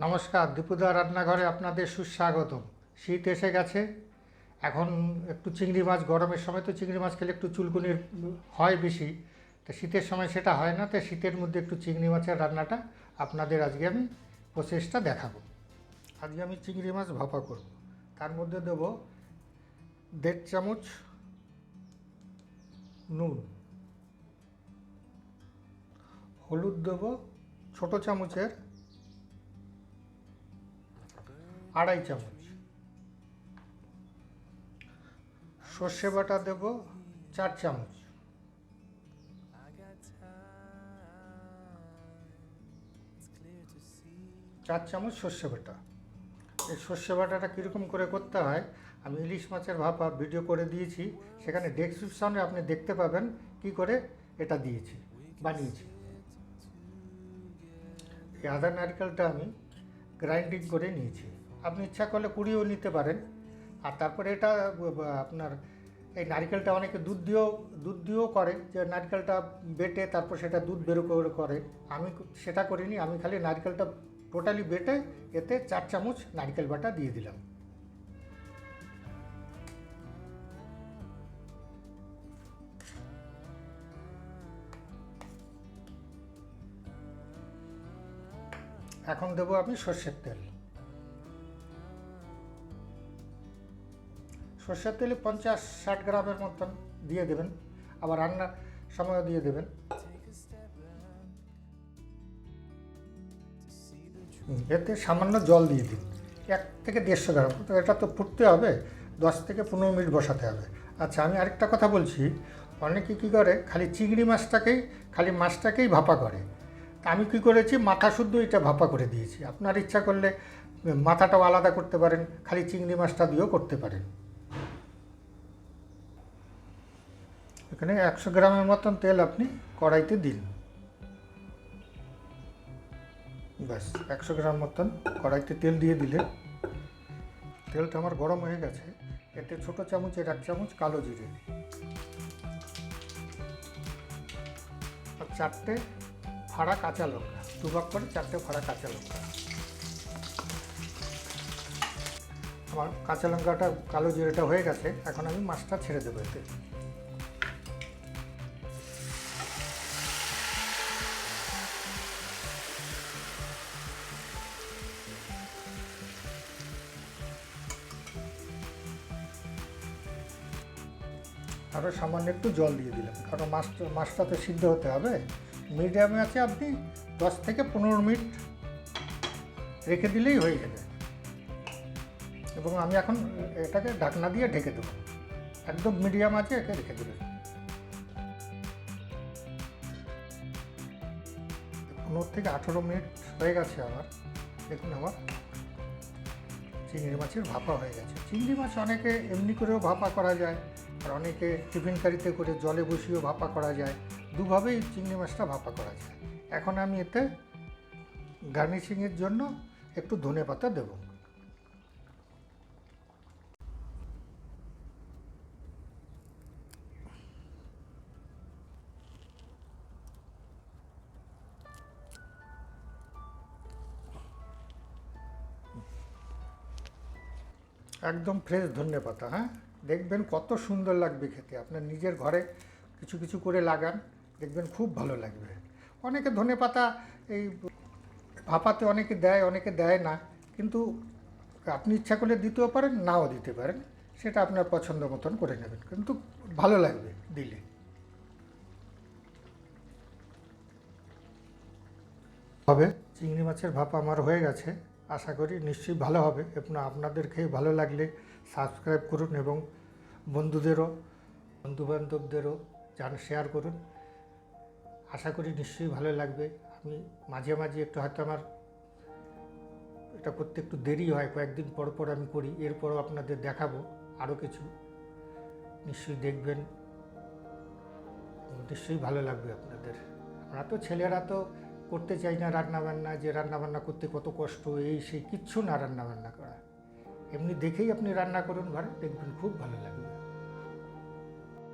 নমস্কার, দীপুদা রান্নাঘরে আপনাদের সুস্বাগতম। শীত এসে গেছে। এখন একটু চিংড়ি মাছ, গরমের সময় তো চিংড়ি মাছ খেলে একটু চুলকুনির হয় বেশি। তো শীতের সময় সেটা হয় না, তো শীতের মধ্যে একটু চিংড়ি মাছের রান্নাটা আপনাদের আজকে আমি প্রসেসটা দেখাবো। আজকে আমি চিংড়ি মাছ ভাপা করব। তার মধ্যে দেবো 1.5 চামচ নুন, হলুদ দেবো ছোটো চামচের 2.5 চামচ, সর্ষে বাটা দেব 4 চামচ, সর্ষে বাটা। এই সর্ষে বাটাটা কীরকম করে করতে হয় আমি ইলিশ মাছের ভাপা ভিডিও করে দিয়েছি, সেখানে ডেসক্রিপশনে আপনি দেখতে পাবেন কি করে এটা দিয়েছি, বানিয়েছি। এই আদা নারকেলটা আমি গ্রাইন্ডিং করে নিয়েছি, আপনি ইচ্ছা করলে কুড়িয়েও নিতে পারেন। আর তারপরে এটা আপনার এই নারকেলটা অনেকে দুধ দিয়েও করে, যে নারকেলটা বেটে তারপর সেটা দুধ বেরো করে। আমি সেটা করিনি, আমি খালি নারকেলটা টোটালি বেটে এতে 4 চামচ নারকেল বাটা দিয়ে দিলাম। এখন দেবো আমি সর্ষের তেল। সর্ষের তেলে 50-60 গ্রামের মতন দিয়ে দেবেন, আবার রান্নার সময়ও দিয়ে দেবেন। এতে সামান্য জল দিয়ে দিন, 1 থেকে 150 গ্রাম। তো এটা তো ফুটতে হবে, 10 থেকে 15 মিনিট বসাতে হবে। আচ্ছা, আমি আরেকটা কথা বলছি, অনেকে কী করে খালি চিংড়ি মাছটাকেই ভাপা করে। তা আমি কী করেছি, মাথা শুদ্ধ এটা ভাপা করে দিয়েছি। আপনার ইচ্ছা করলে মাথাটাও আলাদা করতে পারেন, খালি চিংড়ি মাছটা দিয়েও করতে পারেন। এখানে 100 গ্রামের মতন তেল আপনি কড়াইতে দিন। ব্যাস 100 গ্রাম মতন কড়াইতে তেল দিয়ে দিলে তেলটা আমার গরম হয়ে গেছে। এতে ছোটো চামচের 1 চামচ কালো জিরে আর 4টে ফাড়া কাঁচা লঙ্কা, 2 ভাগ করে 4টে ফাড়া কাঁচা লঙ্কা। আমার কাঁচা লঙ্কাটা, কালো জিরেটা হয়ে গেছে, এখন আমি মাছটা ছেড়ে দেবো এতে। আরও সামান্য একটু জল দিয়ে দিলাম, কারণ মাছটা তো সিদ্ধ হতে হবে। মিডিয়ামে আছে আপনি 10 থেকে 15 মিনিট রেখে দিলেই হয়ে যাবে। এবং আমি এখন এটাকে ঢাকনা দিয়ে ঢেকে দেবো, একদম মিডিয়াম আছে একে রেখে দেবেন। 15 থেকে 18 মিনিট হয়ে গেছে আমার। দেখুন আমার চিংড়ি মাছের ভাপা হয়ে গেছে। চিংড়ি মাছ অনেকে এমনি করেও ভাপা করা যায়, আর অনেকে টিফিন কারিতে করে জলে বসিয়েও ভাপা করা যায়। দুভাবেই চিংড়ি মাছটা ভাপা করা যায়। এখন আমি এতে গার্নিশিংয়ের জন্য একটু ধনেপাতা দেব। একদম ফ্রেশ ধনেপাতা, হ্যাঁ, দেখবেন কত সুন্দর লাগবে খেতে। আপনার নিজের ঘরে কিছু কিছু করে লাগান, দেখবেন খুব ভালো লাগবে। অনেকে ধনেপাতা এই ভাপাতে অনেকে দেয়, অনেকে দেয় না, কিন্তু আপনি ইচ্ছা করলে দিতেও পারেন, নাও দিতে পারেন, সেটা আপনার পছন্দ মতন করে নেবেন, কিন্তু ভালো লাগবে দিলে। হবে চিংড়ি মাছের ভাপা আমার হয়ে গেছে, আশা করি নিশ্চয়ই ভালো হবে। আপনাদের খেয়ে ভালো লাগলে সাবস্ক্রাইব করুন এবং বন্ধুবান্ধবদেরও শেয়ার করুন। আশা করি নিশ্চয়ই ভালো লাগবে। আমি মাঝে মাঝে একটু হয়তো আমার এটা করতে একটু দেরি হয়, কয়েকদিন পর পর আমি করি, এরপরও আপনাদের দেখাবো আরও কিছু। নিশ্চয়ই দেখবেন, নিশ্চয়ই ভালো লাগবে আপনাদের। আমরা তো ছেলেরা তো করতে চাই না রান্নাবান্না, যে রান্নাবান্না করতে কত কষ্ট, সেই কিচ্ছু না রান্নাবান্না করা। এমনি দেখেই আপনি রান্না করুন ঘরে, দেখবেন খুব ভালো লাগবে।